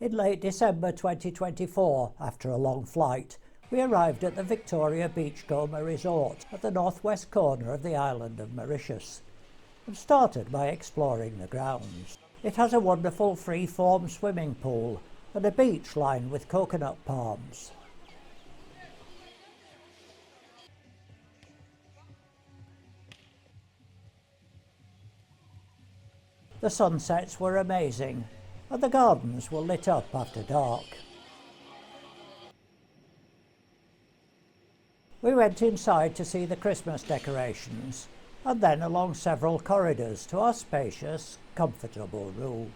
In late December 2024, after a long flight, we arrived at the Victoria Beachcomber Resort at the northwest corner of the island of Mauritius and started by exploring the grounds. It has a wonderful free-form swimming pool and a beach lined with coconut palms. The sunsets were amazing, and the gardens were lit up after dark. We went inside to see the Christmas decorations, and then along several corridors to our spacious, comfortable room.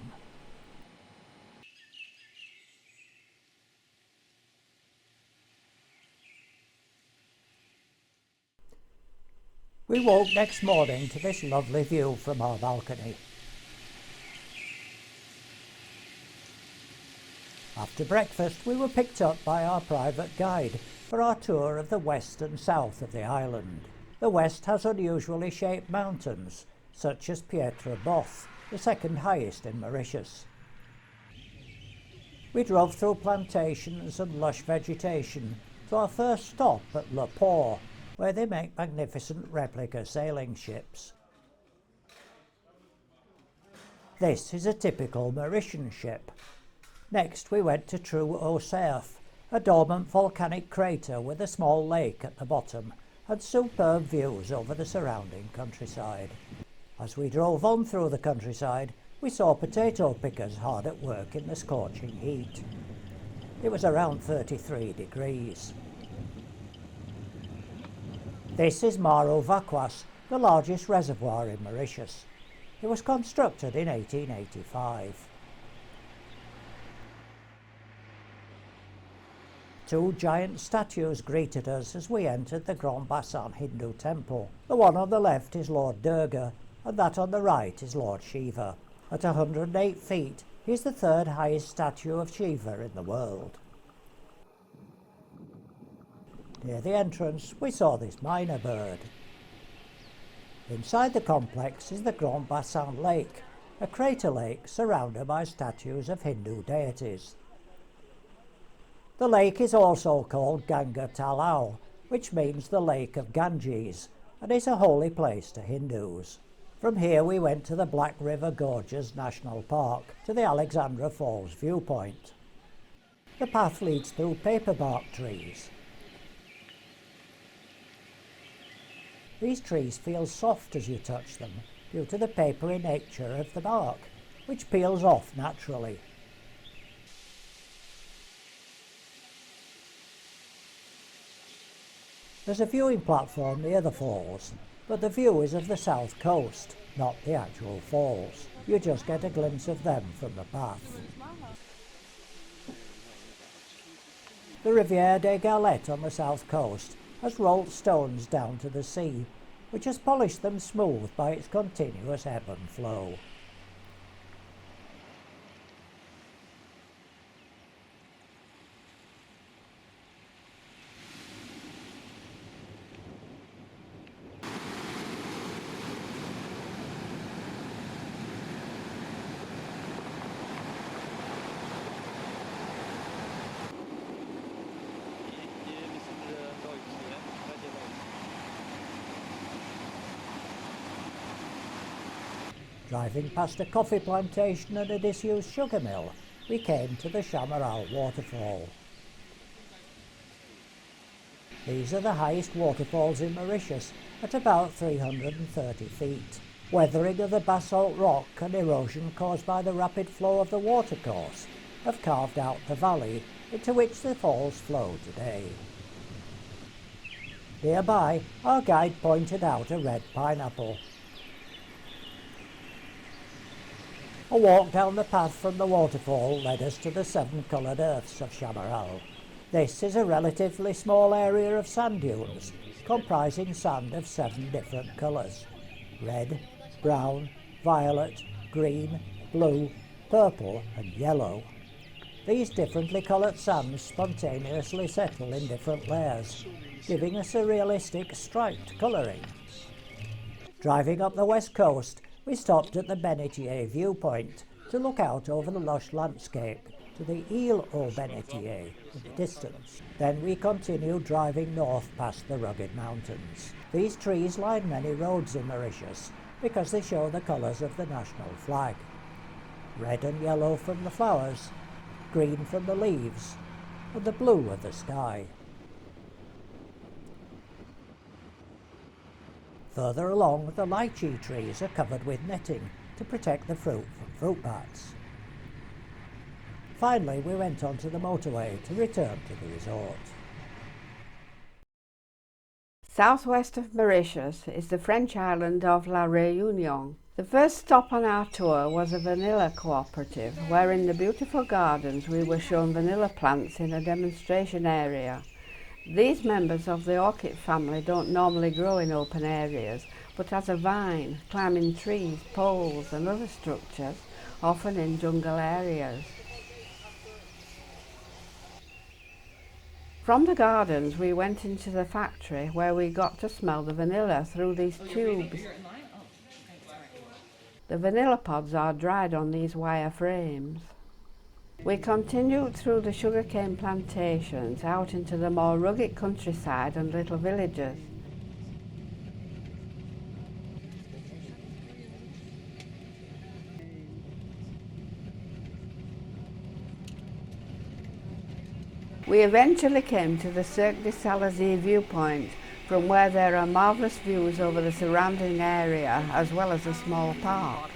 We woke next morning to this lovely view from our balcony. After breakfast, we were picked up by our private guide for our tour of the west and south of the island. The west has unusually shaped mountains, such as Pietre Both, the second highest in Mauritius. We drove through plantations and lush vegetation to our first stop at Le Port, where they make magnificent replica sailing ships. This is a typical Mauritian ship. Next we went to Trou au Cerf, a dormant volcanic crater with a small lake at the bottom and superb views over the surrounding countryside. As we drove on through the countryside, we saw potato pickers hard at work in the scorching heat. It was around 33 degrees. This is Maro Vacuas, the largest reservoir in Mauritius. It was constructed in 1885. Two giant statues greeted us as we entered the Grand Bassin Hindu temple. The one on the left is Lord Durga, and that on the right is Lord Shiva. At 108 feet, he is the third highest statue of Shiva in the world. Near the entrance, we saw this myna bird. Inside the complex is the Grand Bassin Lake, a crater lake surrounded by statues of Hindu deities. The lake is also called Ganga Talao, which means the Lake of Ganges, and is a holy place to Hindus. From here we went to the Black River Gorges National Park, to the Alexandra Falls viewpoint. The path leads through paperbark trees. These trees feel soft as you touch them, due to the papery nature of the bark, which peels off naturally. There's a viewing platform near the falls, but the view is of the south coast, not the actual falls. You just get a glimpse of them from the path. The Rivière des Galettes on the south coast has rolled stones down to the sea, which has polished them smooth by its continuous ebb and flow. Driving past a coffee plantation and a disused sugar mill, we came to the Chamarral waterfall. These are the highest waterfalls in Mauritius at about 330 feet. Weathering of the basalt rock and erosion caused by the rapid flow of the watercourse have carved out the valley into which the falls flow today. Nearby, our guide pointed out a red pineapple. A walk down the path from the waterfall led us to the 7 coloured earths of Chamarral. This is a relatively small area of sand dunes, comprising sand of 7 different colours: red, brown, violet, green, blue, purple and yellow. These differently coloured sands spontaneously settle in different layers, giving us a realistic striped colouring. Driving up the west coast, we stopped at the Benetier viewpoint to look out over the lush landscape to the Ile aux Benetiers in the distance. Then we continued driving north past the rugged mountains. These trees line many roads in Mauritius because they show the colours of the national flag. Red and yellow from the flowers, green from the leaves, and the blue of the sky. Further along, the lychee trees are covered with netting to protect the fruit from fruit bats. Finally, we went onto the motorway to return to the resort. Southwest of Mauritius is the French island of La Réunion. The first stop on our tour was a vanilla cooperative, where in the beautiful gardens we were shown vanilla plants in a demonstration area. These members of the orchid family don't normally grow in open areas, but as a vine, climbing trees, poles and other structures, often in jungle areas. From the gardens we went into the factory where we got to smell the vanilla through these tubes. The vanilla pods are dried on these wire frames. We continued through the sugarcane plantations out into the more rugged countryside and little villages. We eventually came to the Cirque de Salazie viewpoint, from where there are marvellous views over the surrounding area as well as a small park.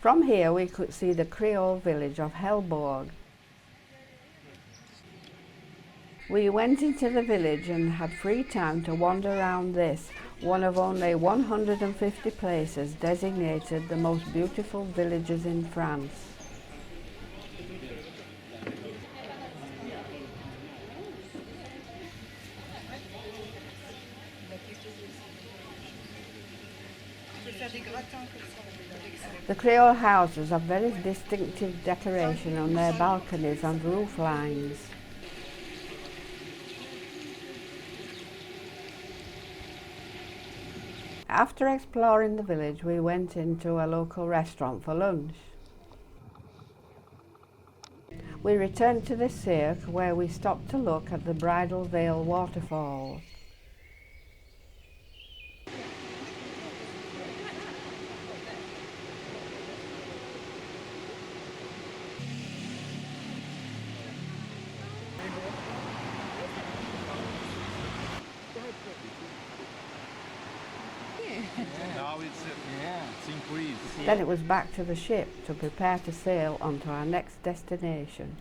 From here we could see the Creole village of Helbourg. We went into the village and had free time to wander around this, one of only 150 places designated the most beautiful villages in France. The Creole houses have very distinctive decoration on their balconies and roof lines. After exploring the village, we went into a local restaurant for lunch. We returned to the Cirque, where we stopped to look at the Bridal Veil waterfalls. Now it's increased. Then it was back to the ship to prepare to sail on to our next destination.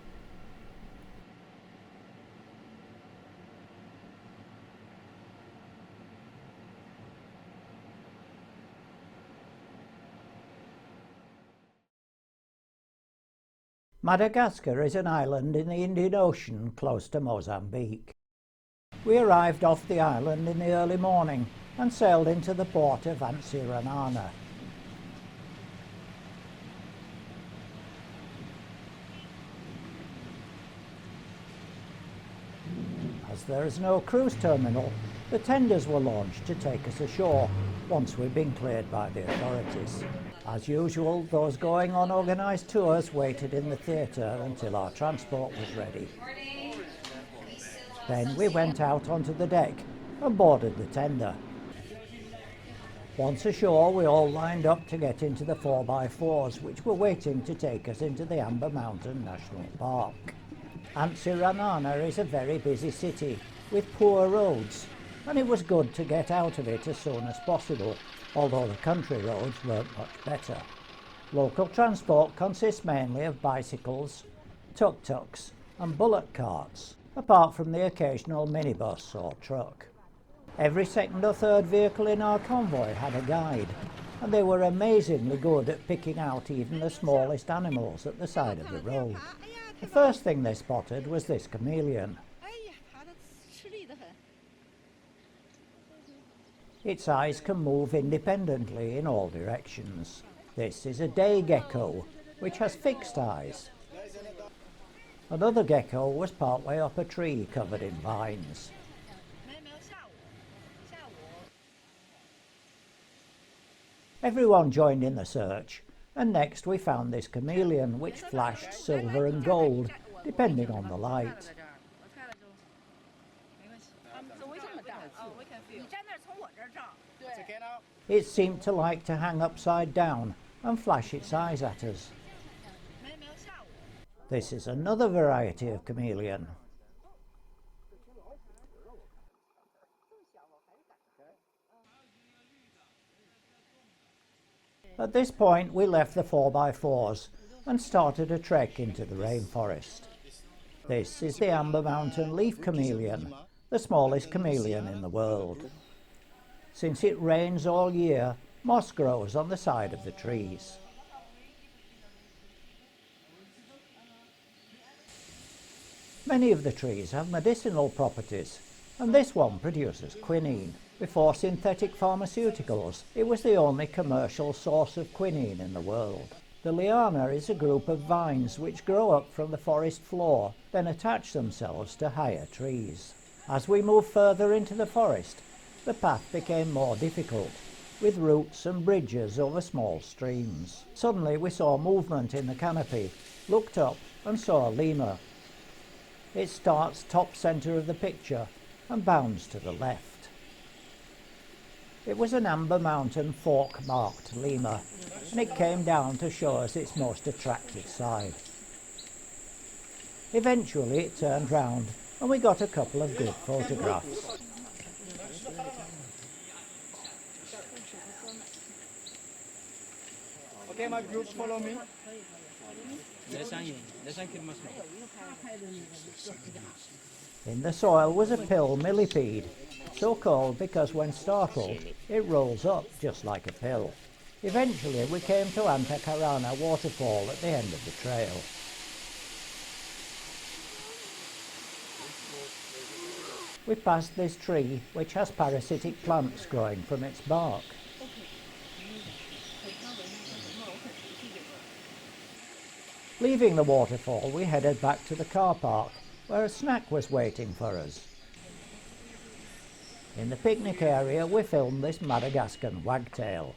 Madagascar is an island in the Indian Ocean close to Mozambique. We arrived off the island in the early morning and sailed into the port of Antsiranana. As there is no cruise terminal, the tenders were launched to take us ashore once we'd been cleared by the authorities. As usual, those going on organised tours waited in the theatre until our transport was ready. Then we went out onto the deck and boarded the tender. Once ashore, we all lined up to get into the 4x4s which were waiting to take us into the Amber Mountain National Park. Antsiranana is a very busy city with poor roads, and it was good to get out of it as soon as possible, although the country roads weren't much better. Local transport consists mainly of bicycles, tuk-tuks and bullock carts, apart from the occasional minibus or truck. Every second or third vehicle in our convoy had a guide, and they were amazingly good at picking out even the smallest animals at the side of the road. The first thing they spotted was this chameleon. Its eyes can move independently in all directions. This is a day gecko, which has fixed eyes. Another gecko was partway up a tree covered in vines. Everyone joined in the search, and next we found this chameleon, which flashed silver and gold, depending on the light. It seemed to like to hang upside down and flash its eyes at us. This is another variety of chameleon. At this point we left the 4x4s and started a trek into the rainforest. This is the Amber Mountain leaf chameleon, the smallest chameleon in the world. Since it rains all year, moss grows on the side of the trees. Many of the trees have medicinal properties, and this one produces quinine. Before synthetic pharmaceuticals, it was the only commercial source of quinine in the world. The liana is a group of vines which grow up from the forest floor, then attach themselves to higher trees. As we moved further into the forest, the path became more difficult, with roots and bridges over small streams. Suddenly we saw movement in the canopy, looked up and saw a lemur. It starts top centre of the picture and bounds to the left. It was an Amber Mountain fork-marked lemur, and it came down to show us its most attractive side. Eventually it turned round and we got a couple of good photographs. Okay, my group, follow me. In the soil was a pill millipede, so called because when startled it rolls up just like a pill. Eventually we came to Antakarana waterfall at the end of the trail. We passed this tree which has parasitic plants growing from its bark. Leaving the waterfall, we headed back to the car park, where a snack was waiting for us. In the picnic area, we filmed this Madagascar wagtail.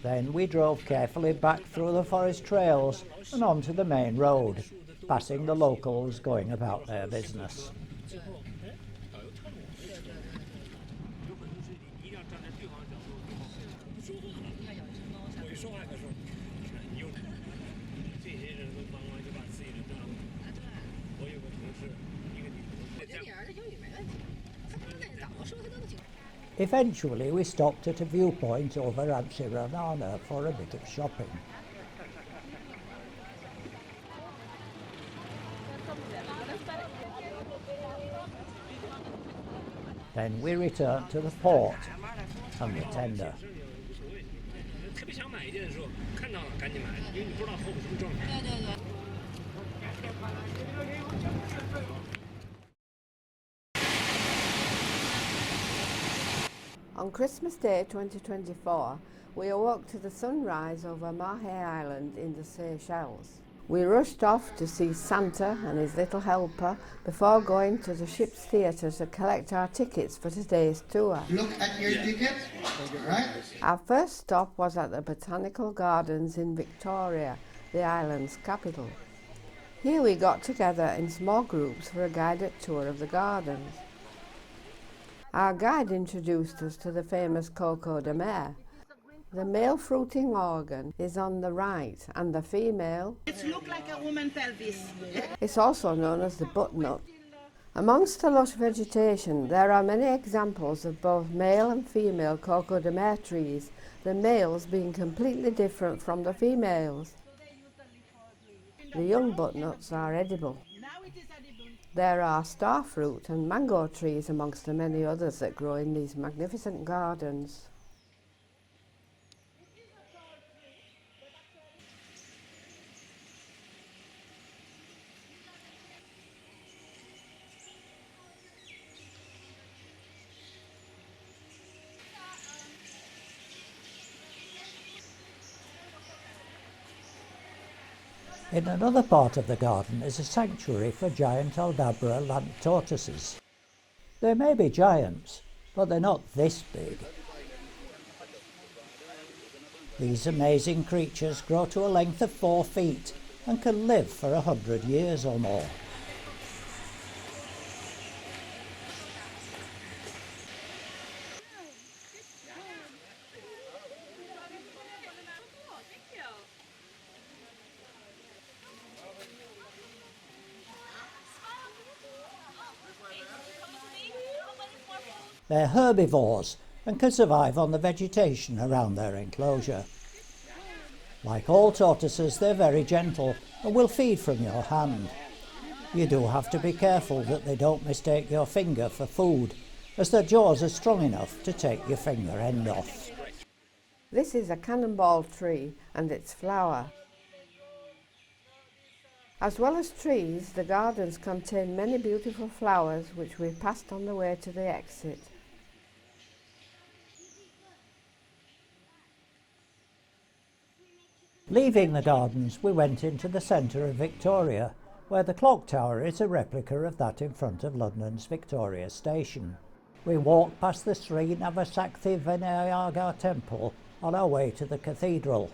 Then we drove carefully back through the forest trails and onto the main road, passing the locals going about their business. Eventually we stopped at a viewpoint over Antsiranana for a bit of shopping. Then we returned to the port and the tender. On Christmas Day 2024, we awoke to the sunrise over Mahe Island in the Seychelles. We rushed off to see Santa and his little helper before going to the ship's theatre to collect our tickets for today's tour. Look at your ticket, right? Our first stop was at the Botanical Gardens in Victoria, the island's capital. Here we got together in small groups for a guided tour of the gardens. Our guide introduced us to the famous coco de mer. The male fruiting organ is on the right and the female, It looks like a woman pelvis. it's also known as the butternut. Amongst the lush vegetation there are many examples of both male and female coco de mer trees, the males being completely different from the females. The young butternuts are edible. Now it is edible. There are starfruit and mango trees amongst the many others that grow in these magnificent gardens. In another part of the garden is a sanctuary for giant Aldabra land tortoises. They may be giants, but they're not this big. These amazing creatures grow to a length of 4 feet and can live for 100 years or more. They're herbivores and can survive on the vegetation around their enclosure. Like all tortoises, they're very gentle and will feed from your hand. You do have to be careful that they don't mistake your finger for food, as their jaws are strong enough to take your finger end off. This is a cannonball tree and its flower. As well as trees, the gardens contain many beautiful flowers which we passed on the way to the exit. Leaving the gardens, we went into the centre of Victoria, where the clock tower is a replica of that in front of London's Victoria Station. We walked past the Sri Navasakthi Vinayagar temple on our way to the cathedral.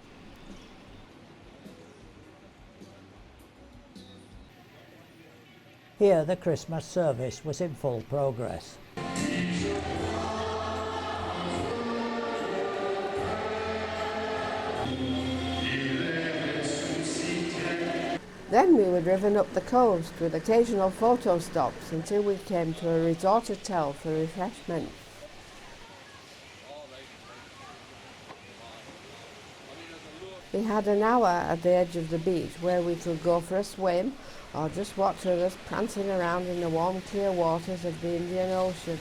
Here the Christmas service was in full progress. Then we were driven up the coast with occasional photo stops until we came to a resort hotel for refreshment. We had an hour at the edge of the beach where we could go for a swim or just watch others prancing around in the warm, clear waters of the Indian Ocean.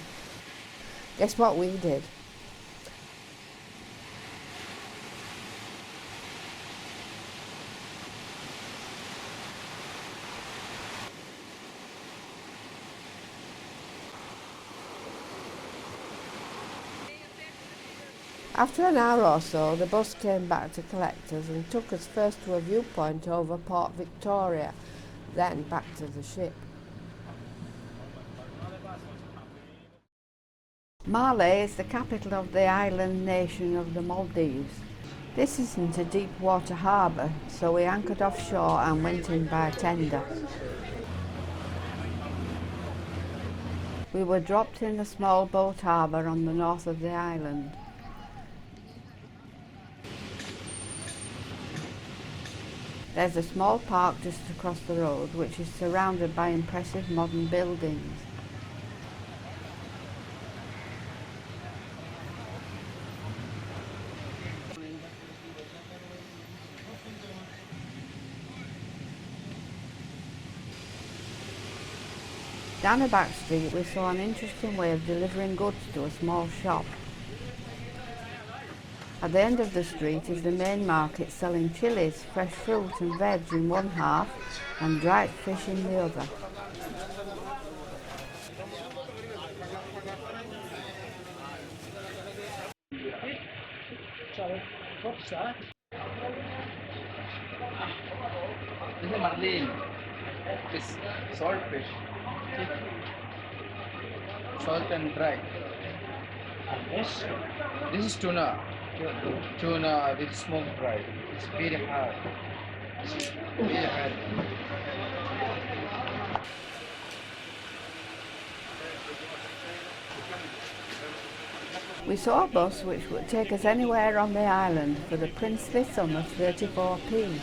Guess what we did? After an hour or so, the bus came back to collect us and took us first to a viewpoint over Port Victoria, then back to the ship. Malé is the capital of the island nation of the Maldives. This isn't a deep water harbour, so we anchored offshore and went in by tender. We were dropped in a small boat harbour on the north of the island. There's a small park just across the road which is surrounded by impressive modern buildings. Down a back street we saw an interesting way of delivering goods to a small shop. At the end of the street is the main market selling chilies, fresh fruit and veg in one half and dried fish in the other. Sorry, what's that? This is marlin. It's salt fish. Salt and dry. This is tuna. Tuna with smoked dry. It's very hard. Very hard. We saw a bus which would take us anywhere on the island for the princely sum of 34p.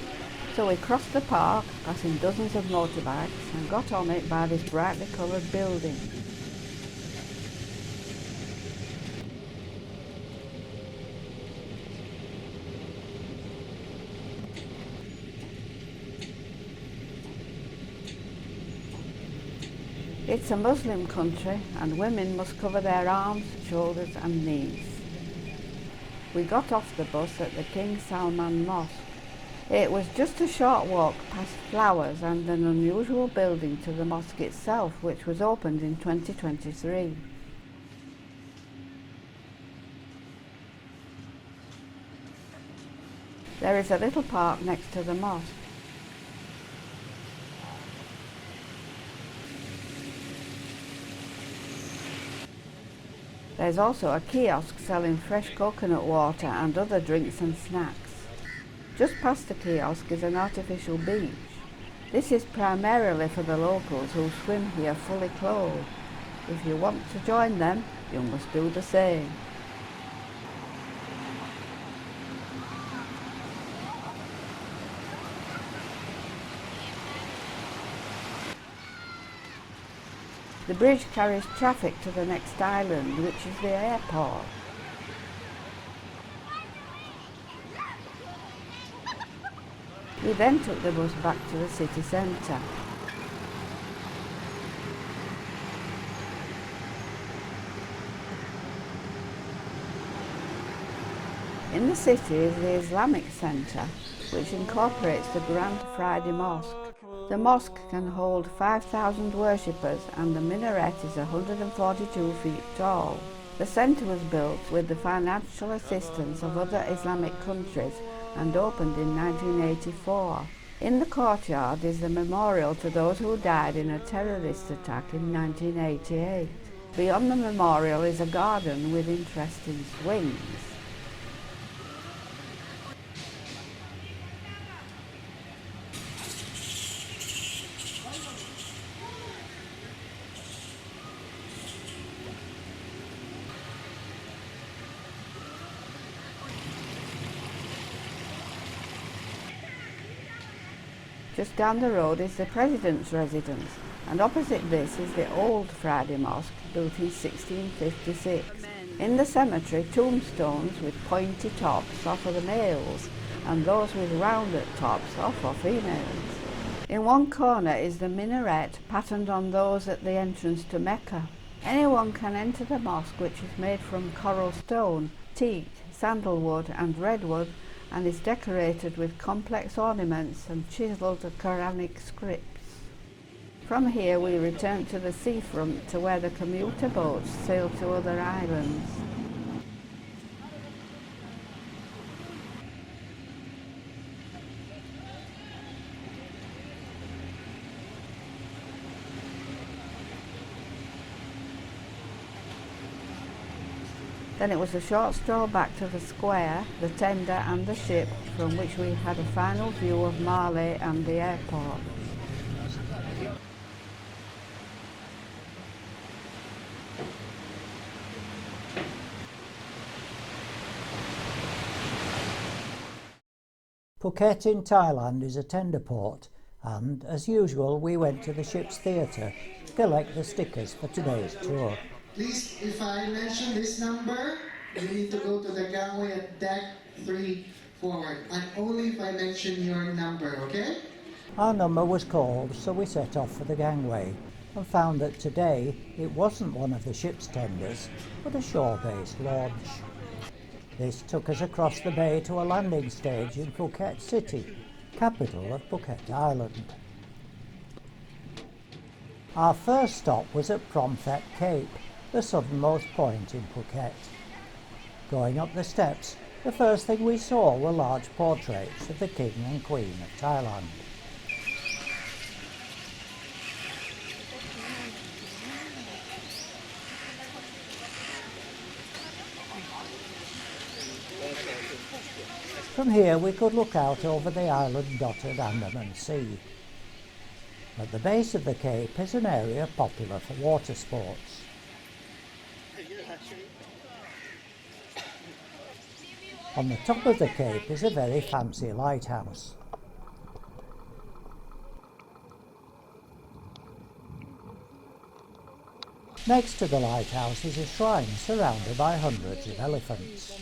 So we crossed the park, passing dozens of motorbikes, and got on it by this brightly coloured building. It's a Muslim country and women must cover their arms, shoulders and knees. We got off the bus at the King Salman Mosque. It was just a short walk past flowers and an unusual building to the mosque itself, which was opened in 2023. There is a little park next to the mosque. There's also a kiosk selling fresh coconut water and other drinks and snacks. Just past the kiosk is an artificial beach. This is primarily for the locals who swim here fully clothed. If you want to join them, you must do the same. The bridge carries traffic to the next island, which is the airport. We then took the bus back to the city centre. In the city is the Islamic Centre, which incorporates the Grand Friday Mosque. The mosque can hold 5,000 worshippers and the minaret is 142 feet tall. The centre was built with the financial assistance of other Islamic countries and opened in 1984. In the courtyard is the memorial to those who died in a terrorist attack in 1988. Beyond the memorial is a garden with interesting swings. Just down the road is the President's residence, and opposite this is the Old Friday Mosque, built in 1656. In the cemetery, tombstones with pointy tops are for the males, and those with rounded tops are for females. In one corner is the minaret, patterned on those at the entrance to Mecca. Anyone can enter the mosque, which is made from coral stone, teak, sandalwood and redwood, and is decorated with complex ornaments and chiselled Quranic scripts. From here we return to the seafront to where the commuter boats sail to other islands. Then it was a short stroll back to the square, the tender and the ship, from which we had a final view of Male and the airport. Phuket in Thailand is a tender port, and as usual we went to the ship's theatre to collect the stickers for today's tour. Please, if I mention this number, you need to go to the gangway at deck 3 forward. And only if I mention your number, okay? Our number was called, so we set off for the gangway and found that today it wasn't one of the ship's tenders, but a shore-based launch. This took us across the bay to a landing stage in Phuket City, capital of Phuket Island. Our first stop was at Promphet Cape, the southernmost point in Phuket. Going up the steps, the first thing we saw were large portraits of the King and Queen of Thailand. From here we could look out over the island-dotted Andaman Sea. At the base of the cape is an area popular for water sports. On the top of the cape is a very fancy lighthouse. Next to the lighthouse is a shrine surrounded by hundreds of elephants.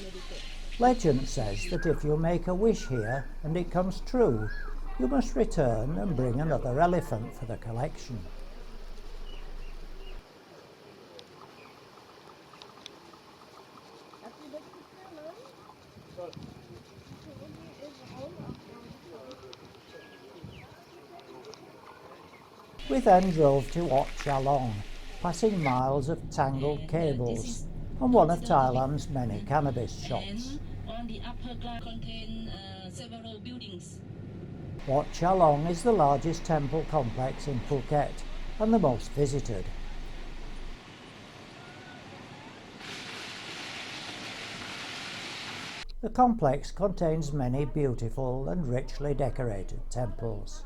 Legend says that if you make a wish here and it comes true, you must return and bring another elephant for the collection. We then drove to Wat Chalong, passing miles of tangled cables and one of Thailand's many cannabis shops. On the upper class contain several buildings. Wat Chalong is the largest temple complex in Phuket and the most visited. The complex contains many beautiful and richly decorated temples.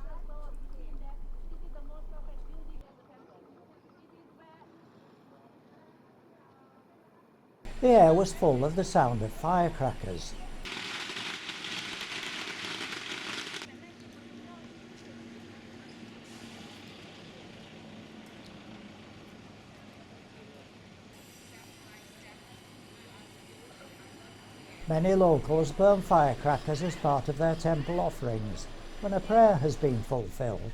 The air was full of the sound of firecrackers. Many locals burn firecrackers as part of their temple offerings when a prayer has been fulfilled.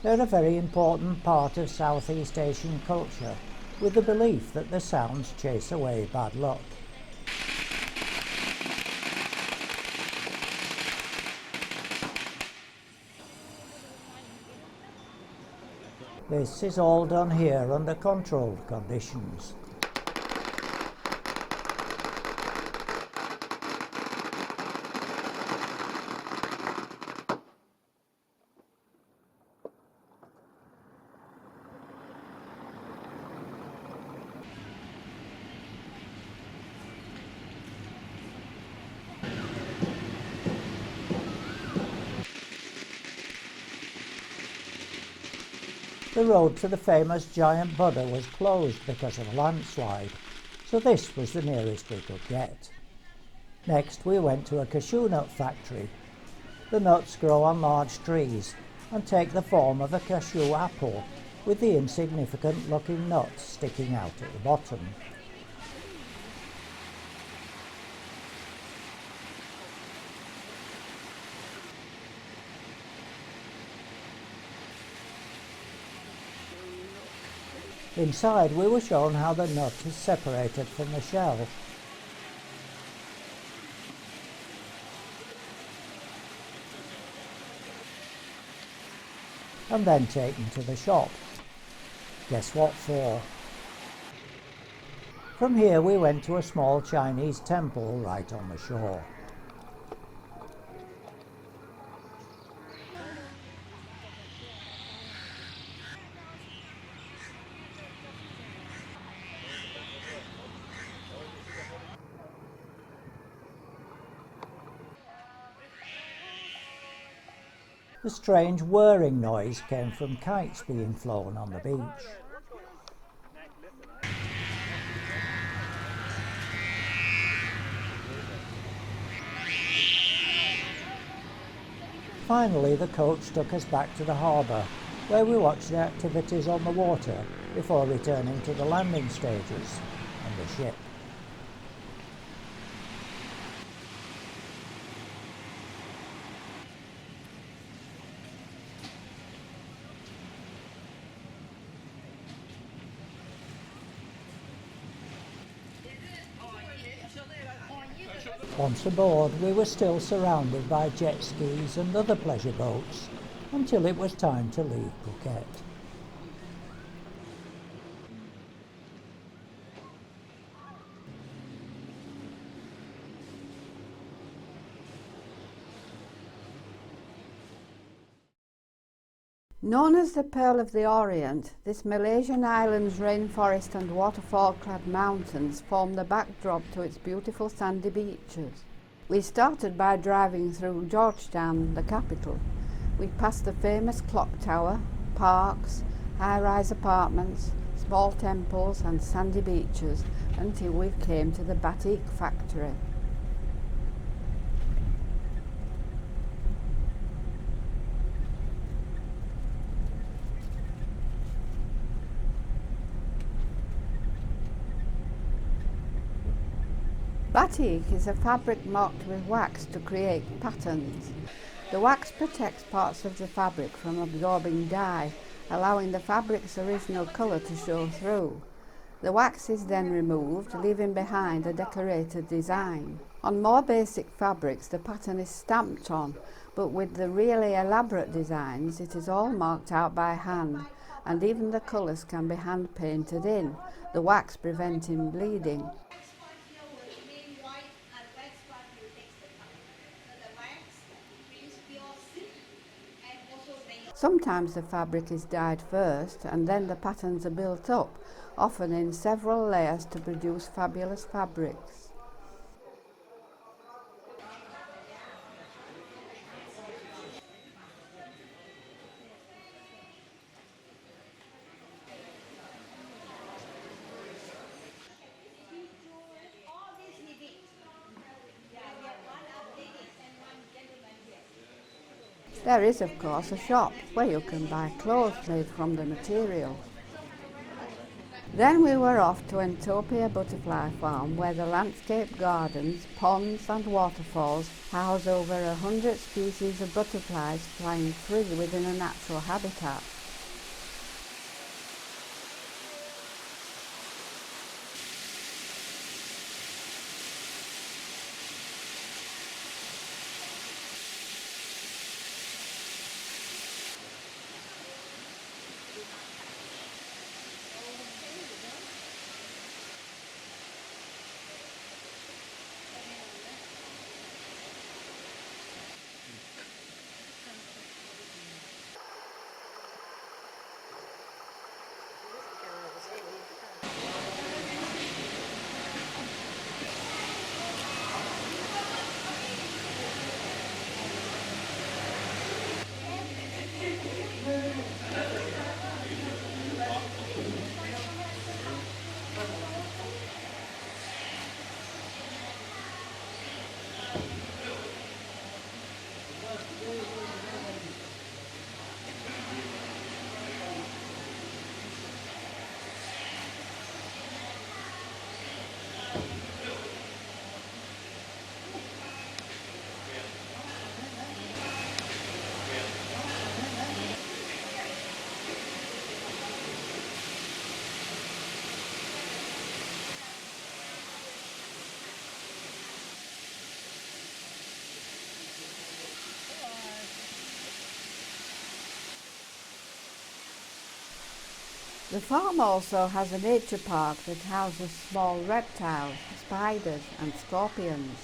They're a very important part of Southeast Asian culture, with the belief that the sounds chase away bad luck. This is all done here under controlled conditions. The road to the famous giant Buddha was closed because of a landslide, so this was the nearest we could get. Next we went to a cashew nut factory. The nuts grow on large trees and take the form of a cashew apple, with the insignificant looking nuts sticking out at the bottom. Inside we were shown how the nut is separated from the shell. And then taken to the shop. Guess what for? From here we went to a small Chinese temple right on the shore. The strange whirring noise came from kites being flown on the beach. Finally, the coach took us back to the harbour, where we watched the activities on the water before returning to the landing stages and the ship. Once aboard, we were still surrounded by jet skis and other pleasure boats until it was time to leave Phuket. Known as the Pearl of the Orient, this Malaysian island's rainforest and waterfall-clad mountains form the backdrop to its beautiful sandy beaches. We started by driving through Georgetown, the capital. We passed the famous clock tower, parks, high-rise apartments, small temples and sandy beaches until we came to the batik factory. Batik is a fabric marked with wax to create patterns. The wax protects parts of the fabric from absorbing dye, allowing the fabric's original colour to show through. The wax is then removed, leaving behind a decorated design. On more basic fabrics, the pattern is stamped on, but with the really elaborate designs, it is all marked out by hand, and even the colours can be hand painted in, the wax preventing bleeding. Sometimes the fabric is dyed first and then the patterns are built up, often in several layers to produce fabulous fabrics. There is, of course, a shop where you can buy clothes made from the material. Then we were off to Entopia Butterfly Farm, where the landscape gardens, ponds and waterfalls house over 100 species of butterflies flying free within a natural habitat. The farm also has a nature park that houses small reptiles, spiders and scorpions.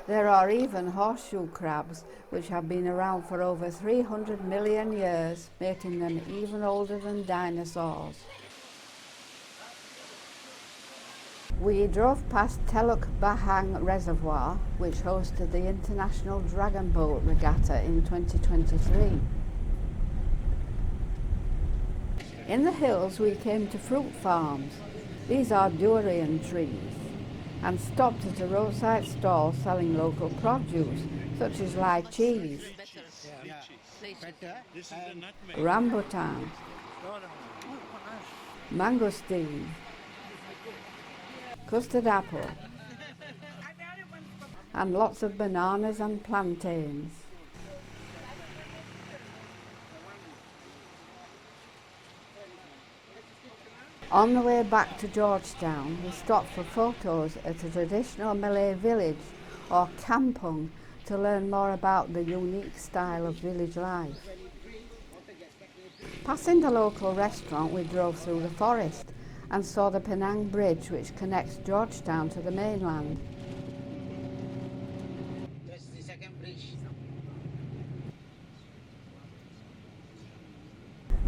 There are even horseshoe crabs, which have been around for over 300 million years, making them even older than dinosaurs. We drove past Teluk Bahang Reservoir, which hosted the International Dragon Boat Regatta in 2023. In the hills we came to fruit farms. These are durian trees, and stopped at a roadside stall selling local produce, such as lychees, rambutan, mangosteen, custard apple, and lots of bananas and plantains. On the way back to Georgetown, we stopped for photos at a traditional Malay village, or kampung, to learn more about the unique style of village life. Passing the local restaurant, we drove through the forest and saw the Penang Bridge, which connects Georgetown to the mainland. That's the second bridge.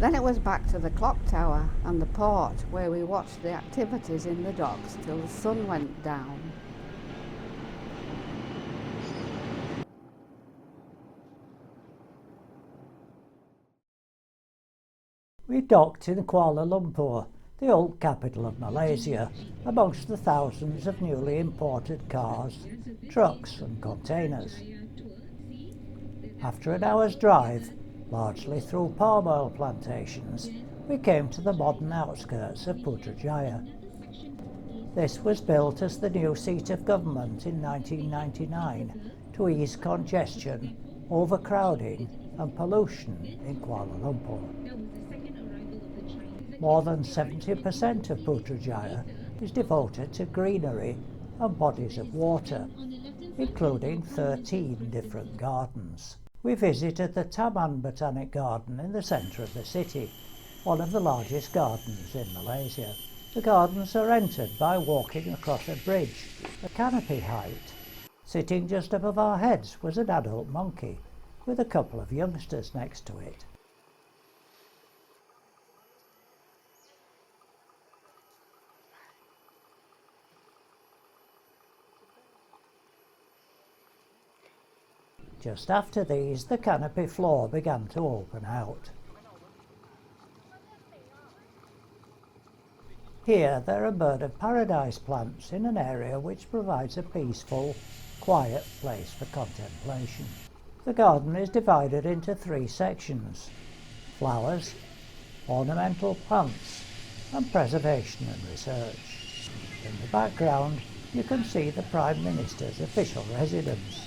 Then it was back to the clock tower and the port, where we watched the activities in the docks till the sun went down. We docked in Kuala Lumpur, the old capital of Malaysia, amongst the thousands of newly imported cars, trucks and containers. After an hour's drive, largely through palm oil plantations, we came to the modern outskirts of Putrajaya. This was built as the new seat of government in 1999 to ease congestion, overcrowding and pollution in Kuala Lumpur. More than 70% of Putrajaya is devoted to greenery and bodies of water, including 13 different gardens. We visited the Taman Botanic Garden in the centre of the city, one of the largest gardens in Malaysia. The gardens are entered by walking across a bridge at canopy height. Sitting just above our heads was an adult monkey with a couple of youngsters next to it. Just after these, the canopy floor began to open out. Here there are bird of paradise plants in an area which provides a peaceful, quiet place for contemplation. The garden is divided into 3 sections: flowers, ornamental plants and preservation and research. In the background you can see the Prime Minister's official residence.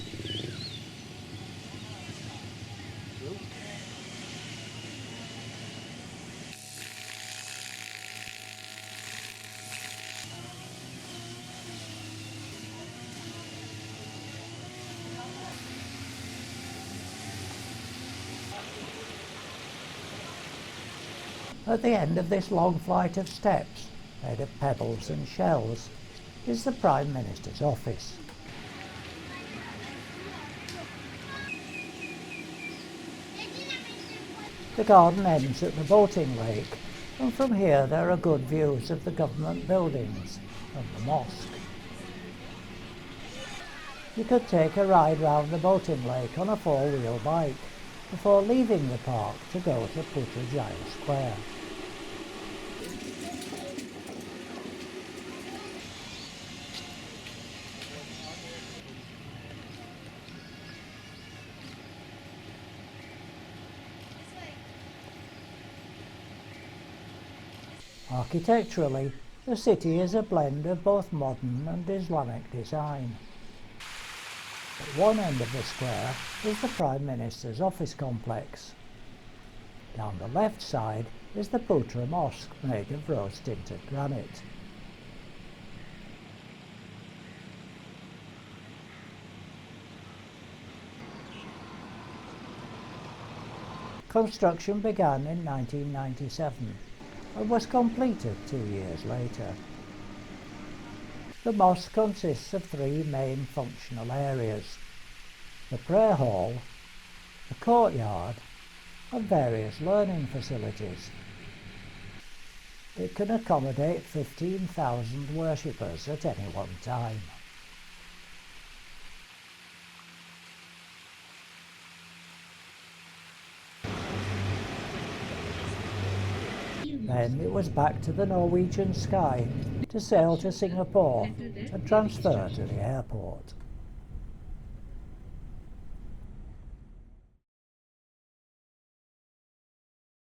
At the end of this long flight of steps, made of pebbles and shells, is the Prime Minister's office. The garden ends at the boating lake, and from here there are good views of the government buildings and the mosque. You could take a ride round the boating lake on a 4-wheel bike before leaving the park to go to Putrajaya Square. Architecturally, the city is a blend of both modern and Islamic design. At one end of the square is the Prime Minister's office complex. Down the left side is the Putra Mosque made of rose-tinted granite. Construction began in 1997 and was completed 2 years later. The mosque consists of 3 main functional areas: the prayer hall, the courtyard and various learning facilities. It can accommodate 15,000 worshippers at any one time. Then it was back to the Norwegian sky to sail to Singapore and transfer to the airport.